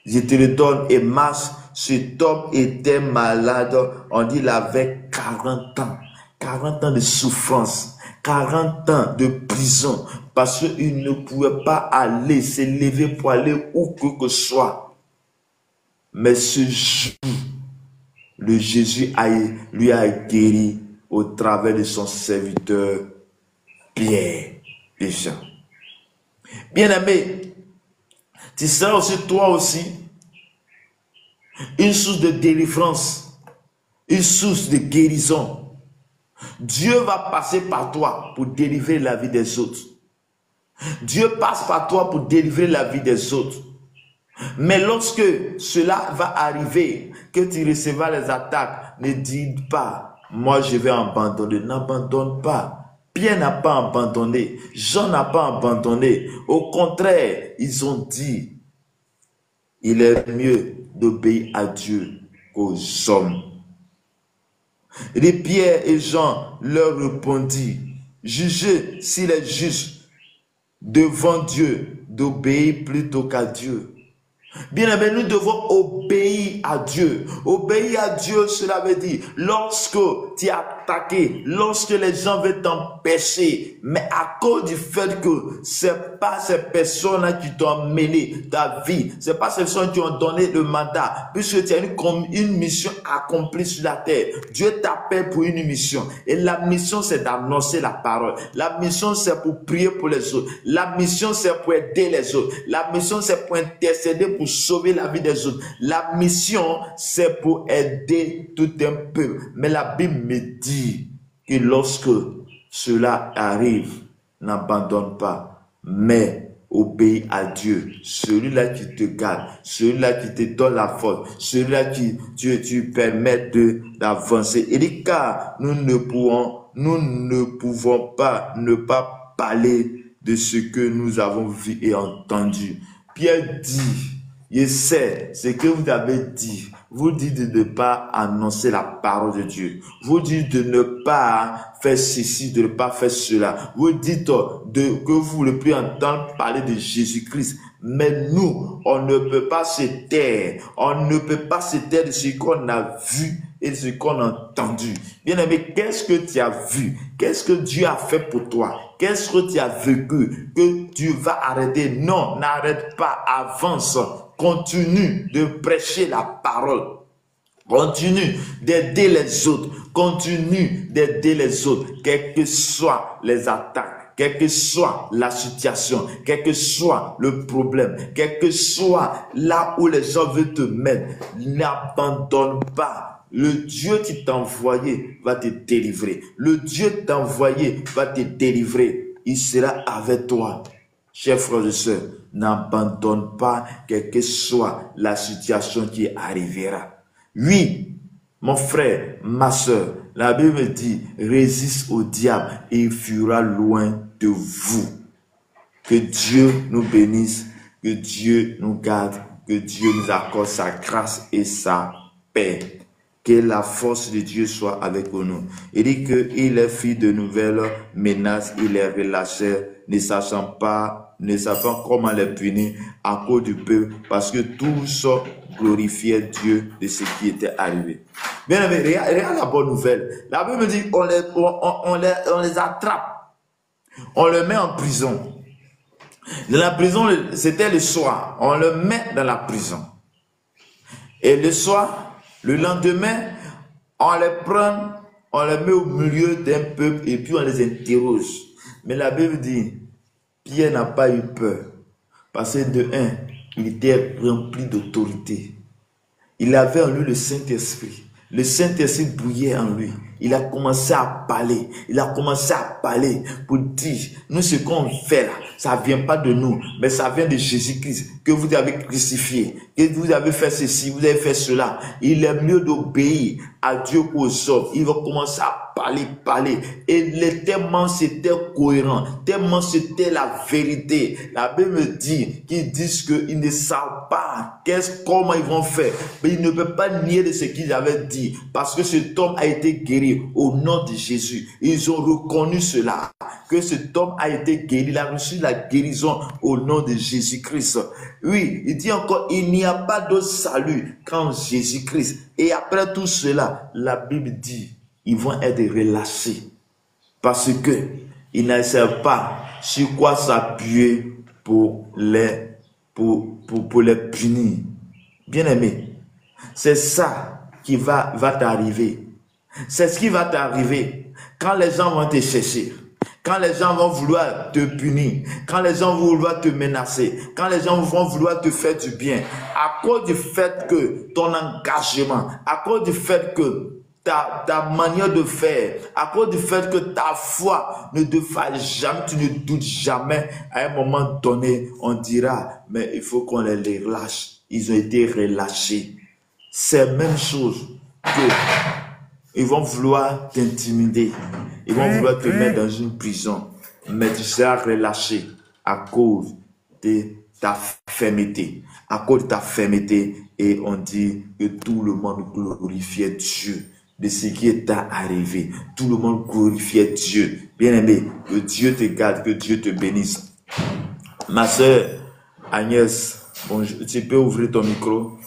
Je te le donne et marche. Cet homme était malade, on dit il avait 40 ans. 40 ans de souffrance, 40 ans de prison, parce qu'il ne pouvait pas aller, se lever pour aller où que ce soit. Mais ce jour, le Jésus lui a guéri au travers de son serviteur Pierre et Jean. Bien-aimé, tu seras aussi toi aussi une source de délivrance, une source de guérison. Dieu va passer par toi pour délivrer la vie des autres. Dieu passe par toi pour délivrer la vie des autres. Mais lorsque cela va arriver, que tu recevras les attaques, ne dis pas, moi je vais abandonner. N'abandonne pas. Pierre n'a pas abandonné. Jean n'a pas abandonné. Au contraire, ils ont dit, il est mieux d'obéir à Dieu qu'aux hommes. Et Pierre et Jean leur répondirent, jugez s'il est juste devant Dieu d'obéir plutôt qu'à Dieu. Bien aimé, nous devons obéir à Dieu. Obéir à Dieu, cela veut dire, lorsque tu es attaqué, lorsque les gens veulent t'empêcher, mais à cause du fait que c'est pas ces personnes-là qui t'ont mené ta vie, c'est pas ces personnes qui ont donné le mandat, puisque tu as une mission accomplie sur la terre. Dieu t'appelle pour une mission. Et la mission, c'est d'annoncer la parole. La mission, c'est pour prier pour les autres. La mission, c'est pour aider les autres. La mission, c'est pour intercéder pour sauver la vie des autres. La mission, c'est pour aider tout un peuple. Mais la Bible me dit que lorsque cela arrive, n'abandonne pas, mais obéis à Dieu. Celui-là qui te garde, celui-là qui te donne la force, celui-là qui tu permet d'avancer. Et dit, car nous ne pouvons pas ne pas parler de ce que nous avons vu et entendu. Pierre dit, je sais ce que vous avez dit. vous dites de ne pas annoncer la parole de Dieu. Vous dites de ne pas faire ceci, de ne pas faire cela. Vous dites que vous ne voulez plus entendre parler de Jésus-Christ. Mais nous, on ne peut pas se taire. On ne peut pas se taire de ce qu'on a vu et de ce qu'on a entendu. Bien-aimé, qu'est-ce que tu as vu? Qu'est-ce que Dieu a fait pour toi? Qu'est-ce que tu as vécu que tu vas arrêter? Non, n'arrête pas, avance. Continue de prêcher la parole. Continue d'aider les autres. Continue d'aider les autres, quelles que soient les attaques, quelle que soit la situation, quel que soit le problème, quel que soit là où les gens veulent te mettre. N'abandonne pas. Le Dieu qui t'a envoyé va te délivrer. Le Dieu qui t'a envoyé va te délivrer. Il sera avec toi. Chers frères et sœurs, n'abandonne pas quelle que soit la situation qui arrivera. Oui, mon frère, ma sœur, la Bible dit, résiste au diable et il fuira loin de vous. Que Dieu nous bénisse, que Dieu nous garde, que Dieu nous accorde sa grâce et sa paix. Que la force de Dieu soit avec nous. Il dit qu'il est fils de nouvelles menaces, il est relâché, ne sachant comment les punir à cause du peuple, parce que tous glorifiaient Dieu de ce qui était arrivé. Bien aimé, regarde la bonne nouvelle. La Bible dit on les attrape, on les met en prison. Dans la prison, c'était le soir, on le met dans la prison. Et le soir, le lendemain, on les prend, on les met au milieu d'un peuple et puis on les interroge. Mais la Bible dit, Pierre n'a pas eu peur. Parce que de un, il était rempli d'autorité. Il avait en lui le Saint-Esprit. Le Saint-Esprit bouillait en lui. Il a commencé à parler. Il a commencé à parler pour dire, nous ce qu'on fait là, ça ne vient pas de nous, mais ça vient de Jésus-Christ, que vous avez crucifié, que vous avez fait ceci, vous avez fait cela. Il est mieux d'obéir à Dieu qu'aux hommes. Il va commencer à parler. Et tellement c'était cohérent, tellement c'était la vérité. La Bible dit qu'ils disent qu'ils ne savent pas comment ils vont faire. Mais ils ne peuvent pas nier de ce qu'ils avaient dit. Parce que cet homme a été guéri au nom de Jésus. Ils ont reconnu cela. Que cet homme a été guéri. Il a reçu la guérison au nom de Jésus-Christ. Oui, il dit encore, il n'y a pas d'autre salut qu'en Jésus-Christ. Et après tout cela, la Bible dit, ils vont être relâchés parce que ils ne savent pas sur quoi s'appuyer pour les punir. Bien aimé, c'est ça qui va t'arriver. C'est ce qui va t'arriver quand les gens vont te chercher. Quand les gens vont vouloir te punir, quand les gens vont vouloir te menacer, quand les gens vont vouloir te faire du bien, à cause du fait que ton engagement, à cause du fait que ta manière de faire, à cause du fait que ta foi ne te fasse jamais, tu ne doutes jamais, à un moment donné, on dira, mais il faut qu'on les relâche. Ils ont été relâchés. C'est la même chose que ils vont vouloir t'intimider. Ils vont vouloir te mettre dans une prison. Mais tu seras relâché à cause de ta fermeté. À cause de ta fermeté. Et on dit que tout le monde glorifiait Dieu de ce qui est arrivé. Tout le monde glorifiait Dieu. Bien-aimé, que Dieu te garde, que Dieu te bénisse. Ma soeur Agnès, bonjour, tu peux ouvrir ton micro?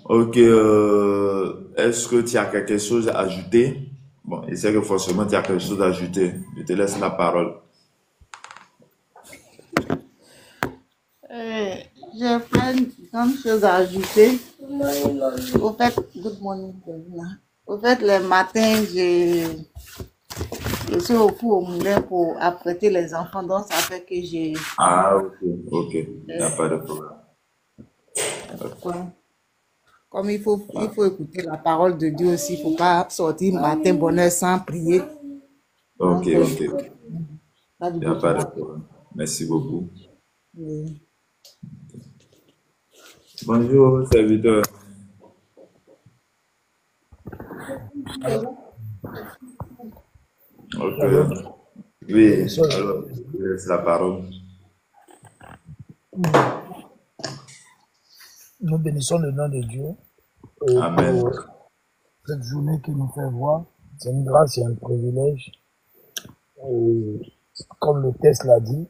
Ok, est-ce que tu as quelque chose à ajouter? Bon, je sais que forcément tu as quelque chose à ajouter. Je te laisse la parole. J'ai plein de grandes choses à ajouter. Au fait, good morning, Davina. Au fait, le matin, je suis au four au moulin pour apprêter les enfants, donc ça fait que j'ai... Ah, ok, il n'y a pas de problème. Comme il faut écouter la parole de Dieu aussi, il ne faut pas sortir matin, bonne heure sans prier. Ok, Donc, ok. Il n'y a pas de problème. Merci beaucoup. oui. Bonjour, serviteur. Ok. Oui, alors, je laisse la parole. Nous bénissons le nom de Dieu Amen. pour cette journée qu'il nous fait voir. C'est une grâce et un privilège. Et comme le texte l'a dit,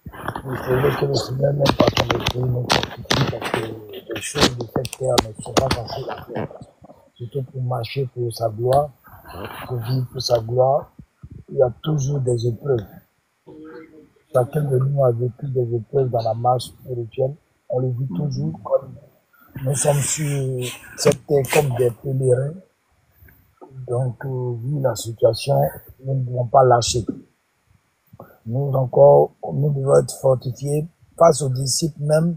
il faudrait que le Seigneur n'aime pas son esprit nous fortifie parce que les choses de cette terre ne sont pas faciles à faire. Surtout pour marcher pour sa gloire, pour vivre pour sa gloire, il y a toujours des épreuves. Chacun de nous a vécu des épreuves dans la marche spirituelle. On le vit toujours comme nous sommes sur cette terre comme des pèlerins. Donc, vu la situation, nous ne devons pas lâcher. Nous devons être fortifiés face aux disciples même.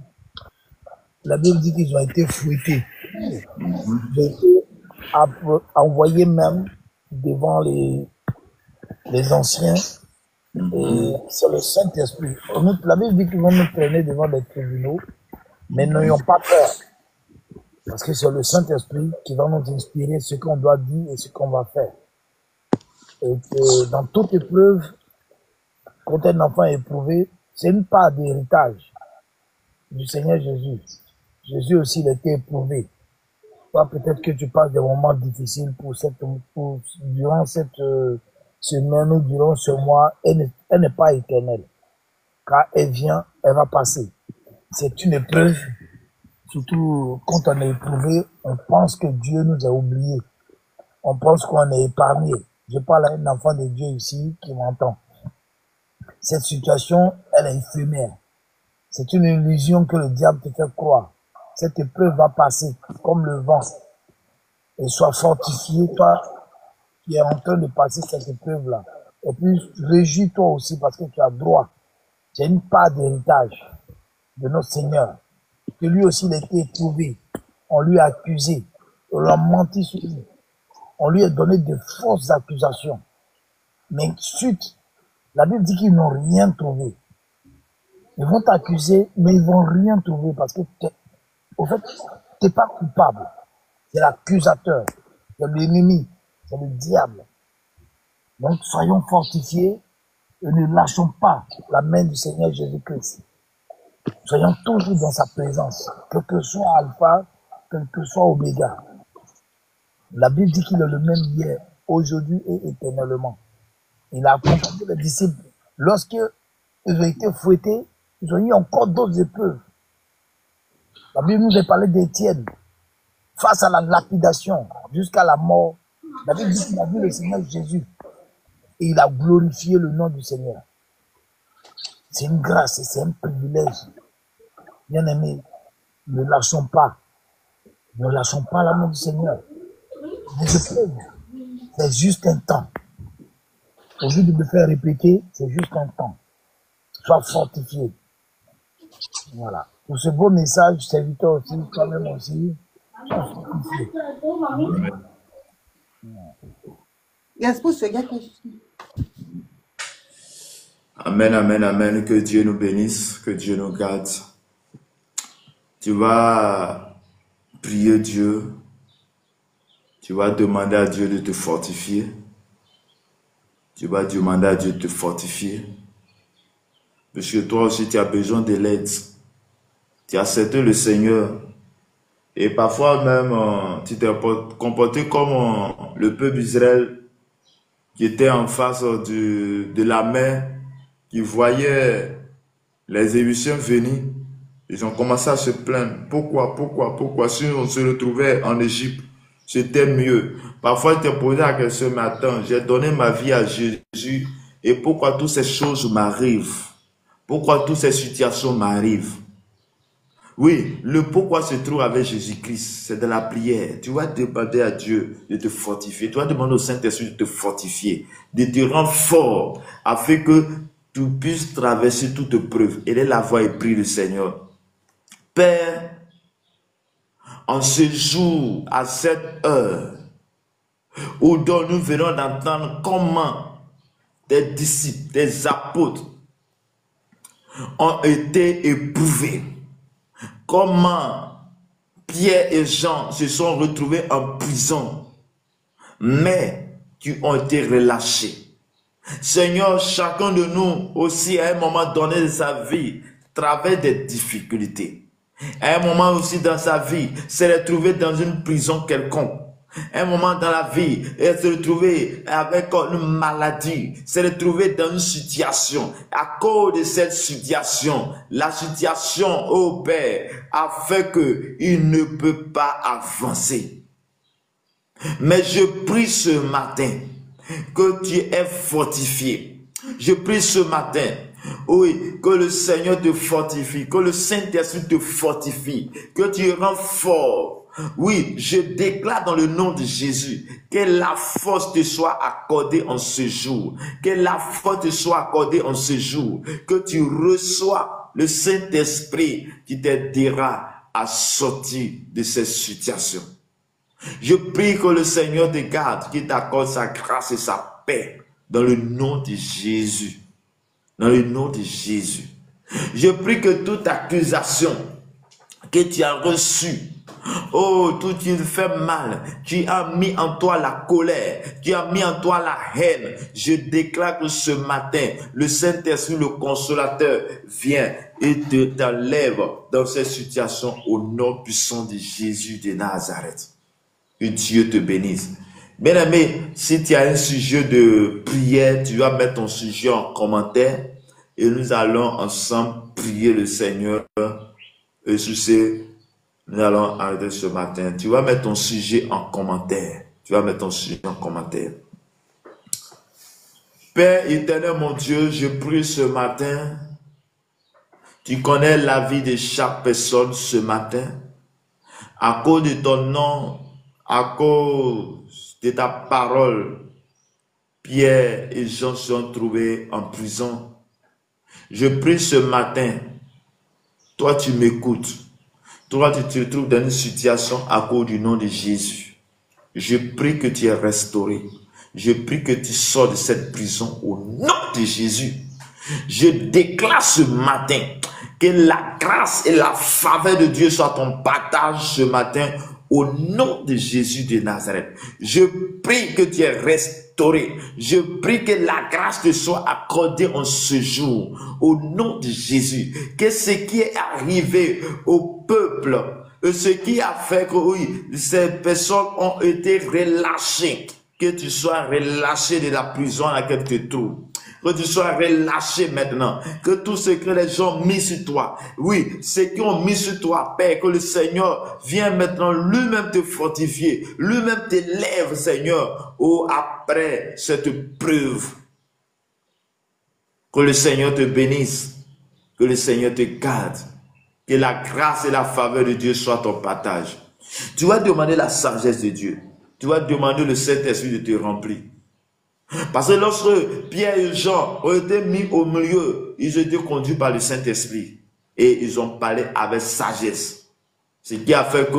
La Bible dit qu'ils ont été fouettés. Ils ont été envoyés même devant les anciens. Et c'est le Saint-Esprit. La Bible dit qu'ils vont nous traîner devant les tribunaux, mais n'ayons pas peur. Parce que c'est le Saint-Esprit qui va nous inspirer ce qu'on doit dire et ce qu'on va faire. Et que dans toute épreuve, quand un enfant est éprouvé, c'est une part d'héritage du Seigneur Jésus. Jésus aussi, il a été éprouvé. Toi, peut-être que tu passes des moments difficiles durant cette semaine ou durant ce mois, elle n'est pas éternelle. Quand elle vient, elle va passer. C'est une épreuve. Surtout quand on est éprouvé, on pense que Dieu nous a oubliés. On pense qu'on est épargné. Je parle à un enfant de Dieu ici qui m'entend. Cette situation, elle est éphémère. C'est une illusion que le diable te fait croire. Cette épreuve va passer comme le vent. Et sois fortifié, toi, qui es en train de passer cette épreuve-là. Et puis, réjouis-toi aussi parce que tu as droit. C'est une part d'héritage de notre Seigneur. Que lui aussi, il a été éprouvé. On lui a accusé. On lui a menti sur lui. On lui a donné de fausses accusations. Mais suite, la Bible dit qu'ils n'ont rien trouvé. Ils vont t'accuser, mais ils vont rien trouver parce que, au fait, tu n'es pas coupable. C'est l'accusateur, c'est l'ennemi, c'est le diable. Donc, soyons fortifiés et ne lâchons pas la main du Seigneur Jésus-Christ. Soyons toujours dans sa présence, quel que soit Alpha, quel que soit Oméga. La Bible dit qu'il est le même hier, aujourd'hui et éternellement. Il a accompagné les disciples. Lorsqu'ils ont été fouettés, ils ont eu encore d'autres épreuves. La Bible nous a parlé d'Étienne, face à la lapidation, jusqu'à la mort. La Bible dit qu'il a vu le Seigneur Jésus et il a glorifié le nom du Seigneur. C'est une grâce et c'est un privilège. Bien aimés, ne lâchons pas. Ne lâchons pas la main du Seigneur. Les épreuves, c'est juste un temps. Au lieu de me faire répéter, c'est juste un temps. Sois fortifié. Voilà. Pour ce beau message, serviteur aussi, toi-même aussi, sois fortifié. Yes, pour ce gars que Amen, amen, amen. Que Dieu nous bénisse, que Dieu nous garde. Tu vas prier Dieu. Tu vas demander à Dieu de te fortifier. Tu vas demander à Dieu de te fortifier. Parce que toi aussi, tu as besoin de l'aide. Tu as accepté le Seigneur. Et parfois même, tu t'es comporté comme le peuple d'Israël qui était en face de la mer, qui voyait les Égyptiens venir. Ils ont commencé à se plaindre. Pourquoi? Si on se retrouvait en Égypte, c'était mieux. Parfois, ils te posaient la question, mais attends, j'ai donné ma vie à Jésus. Et pourquoi toutes ces choses m'arrivent? Pourquoi toutes ces situations m'arrivent? Oui, le pourquoi se trouve avec Jésus-Christ, c'est de la prière. Tu vas demander à Dieu de te fortifier. Tu vas demander au Saint-Esprit de te fortifier, de te rendre fort, afin que tu puisses traverser toute preuve. Et la voix et prie le Seigneur. Père, en ce jour, à cette heure, où nous venons d'entendre comment tes disciples, tes apôtres ont été éprouvés, comment Pierre et Jean se sont retrouvés en prison, mais qui ont été relâchés. Seigneur, chacun de nous aussi à un moment donné de sa vie traverse des difficultés. À un moment aussi dans sa vie, s'est retrouvé dans une prison quelconque. Un moment dans la vie, elle s'est retrouvée avec une maladie, s'est retrouvée dans une situation. À cause de cette situation, la situation, oh Père, a fait qu'il ne peut pas avancer. Mais je prie ce matin que tu es fortifié. Je prie ce matin, oui, que le Seigneur te fortifie, que le Saint-Esprit te fortifie, que tu rends fort. Oui, je déclare dans le nom de Jésus que la force te soit accordée en ce jour, que la force te soit accordée en ce jour, que tu reçois le Saint-Esprit qui t'aidera à sortir de cette situation. Je prie que le Seigneur te garde, qu'il t'accorde sa grâce et sa paix dans le nom de Jésus. Dans le nom de Jésus. Je prie que toute accusation que tu as reçue, oh, tout il fait mal, tu as mis en toi la colère, tu as mis en toi la haine. Je déclare que ce matin, le Saint-Esprit, le Consolateur, vient et t'enlève dans cette situation au nom puissant de Jésus de Nazareth. Que Dieu te bénisse. Bien-aimé, si tu as un sujet de prière, tu vas mettre ton sujet en commentaire et nous allons ensemble prier le Seigneur. Et sur ce, nous allons arrêter ce matin. Tu vas mettre ton sujet en commentaire. Tu vas mettre ton sujet en commentaire. Père éternel, mon Dieu, je prie ce matin. Tu connais la vie de chaque personne ce matin. À cause de ton nom, à cause de ta parole, Pierre et Jean se sont trouvés en prison. Je prie ce matin, toi tu m'écoutes, toi tu te trouves dans une situation à cause du nom de Jésus. Je prie que tu es restauré. Je prie que tu sors de cette prison au nom de Jésus. Je déclare ce matin que la grâce et la faveur de Dieu soient ton partage ce matin au nom de Jésus de Nazareth. Je prie que tu es restauré. Je prie que la grâce te soit accordée en ce jour au nom de Jésus. Que ce qui est arrivé au peuple, ce qui a fait que oui, ces personnes ont été relâchées, que tu sois relâché de la prison à laquelle tu te trouves. Que tu sois relâché maintenant. Que tout ce que les gens ont mis sur toi, oui, ceux qui ont mis sur toi, Père, que le Seigneur vienne maintenant lui-même te fortifier, lui-même t'élève, Seigneur, après cette preuve. Que le Seigneur te bénisse, que le Seigneur te garde, que la grâce et la faveur de Dieu soient ton partage. Tu vas demander la sagesse de Dieu. Tu vas demander le Saint-Esprit de te remplir. Parce que lorsque Pierre et Jean ont été mis au milieu, ils ont été conduits par le Saint-Esprit. Et ils ont parlé avec sagesse. Ce qui a fait que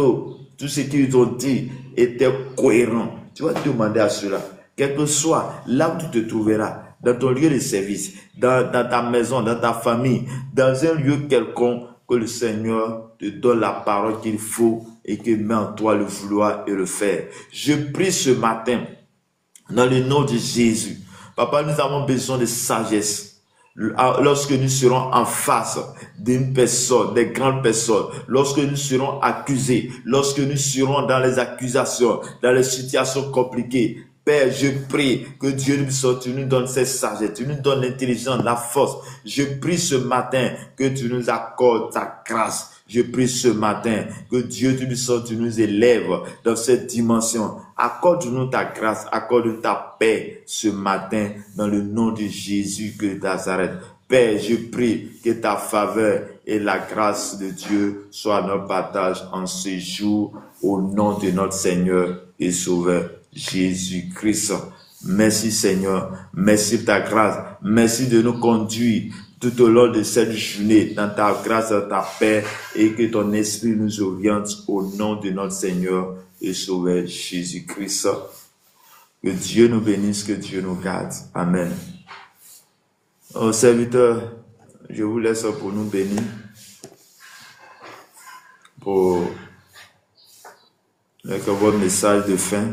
tout ce qu'ils ont dit était cohérent. Tu vas demander à cela. Quel que soit là où tu te trouveras, dans ton lieu de service, dans ta maison, dans ta famille, dans un lieu quelconque, que le Seigneur te donne la parole qu'il faut et qu'il met en toi le vouloir et le faire. Je prie ce matin, dans le nom de Jésus. Papa, nous avons besoin de sagesse. Lorsque nous serons en face d'une personne, des grandes personnes, lorsque nous serons accusés, lorsque nous serons dans les accusations, dans les situations compliquées, Père, je prie que Dieu nous donne cette sagesse, tu nous donnes l'intelligence, la force. Je prie ce matin que tu nous accordes ta grâce. Je prie ce matin que Dieu tu nous élèves dans cette dimension. Accorde-nous ta grâce, accorde-nous ta paix ce matin dans le nom de Jésus de Nazareth. Père, je prie que ta faveur et la grâce de Dieu soient notre partage en ce jour au nom de notre Seigneur et Sauveur Jésus-Christ. Merci Seigneur, merci de ta grâce, merci de nous conduire tout au long de cette journée dans ta grâce, dans ta paix et que ton esprit nous oriente au nom de notre Seigneur et Sauveur Jésus-Christ. Que Dieu nous bénisse, que Dieu nous garde. Amen. Aux serviteurs, je vous laisse pour nous bénir, pour votre message de fin.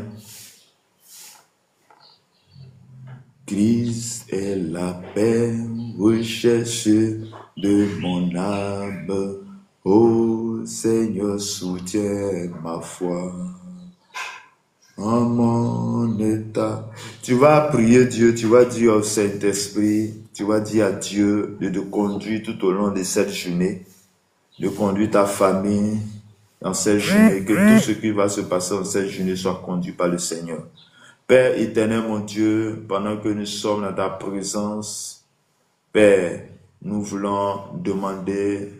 Christ est la paix, recherche de mon âme. Ô Seigneur, soutiens ma foi. En mon état. Tu vas prier Dieu, tu vas dire au Saint-Esprit, tu vas dire à Dieu de te conduire tout au long de cette journée, de conduire ta famille dans cette journée, que tout ce qui va se passer dans cette journée soit conduit par le Seigneur. Père éternel, mon Dieu, pendant que nous sommes dans ta présence, Père, nous voulons demander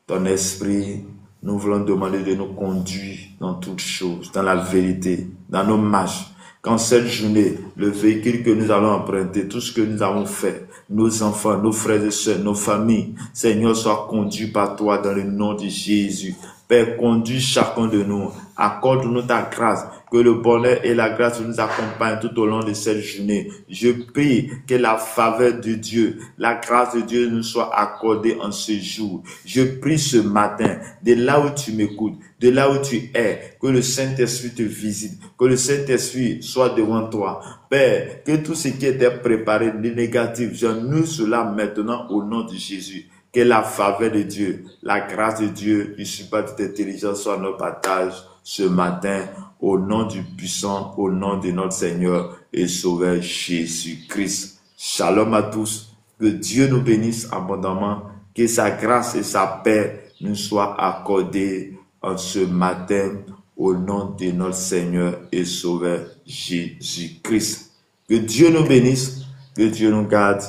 ton esprit, nous voulons demander de nous conduire dans toutes choses, dans la vérité, dans nos marches. Qu'en cette journée, le véhicule que nous allons emprunter, tout ce que nous avons fait, nos enfants, nos frères et sœurs, nos familles, Seigneur, soit conduit par toi dans le nom de Jésus. Père, conduis chacun de nous, accorde-nous ta grâce, que le bonheur et la grâce nous accompagnent tout au long de cette journée. Je prie que la faveur de Dieu, la grâce de Dieu nous soit accordée en ce jour. Je prie ce matin, de là où tu m'écoutes, de là où tu es, que le Saint-Esprit te visite, que le Saint-Esprit soit devant toi. Père, que tout ce qui était préparé de négatif, j'annule cela maintenant au nom de Jésus. Que la faveur de Dieu, la grâce de Dieu, du support de toute intelligence soit notre partage ce matin, au nom du puissant, au nom de notre Seigneur et Sauveur Jésus-Christ. Shalom à tous. Que Dieu nous bénisse abondamment. Que sa grâce et sa paix nous soient accordées en ce matin, au nom de notre Seigneur et Sauveur Jésus-Christ. Que Dieu nous bénisse, que Dieu nous garde,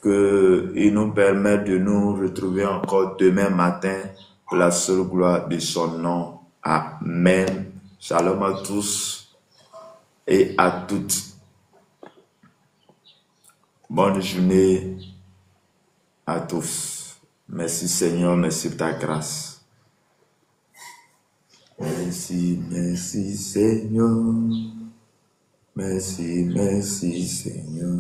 qu'il nous permette de nous retrouver encore demain matin pour la seule gloire de son nom. Amen. Shalom à tous et à toutes. Bonne journée à tous. Merci Seigneur, merci pour ta grâce. Merci, merci Seigneur. Merci, merci Seigneur.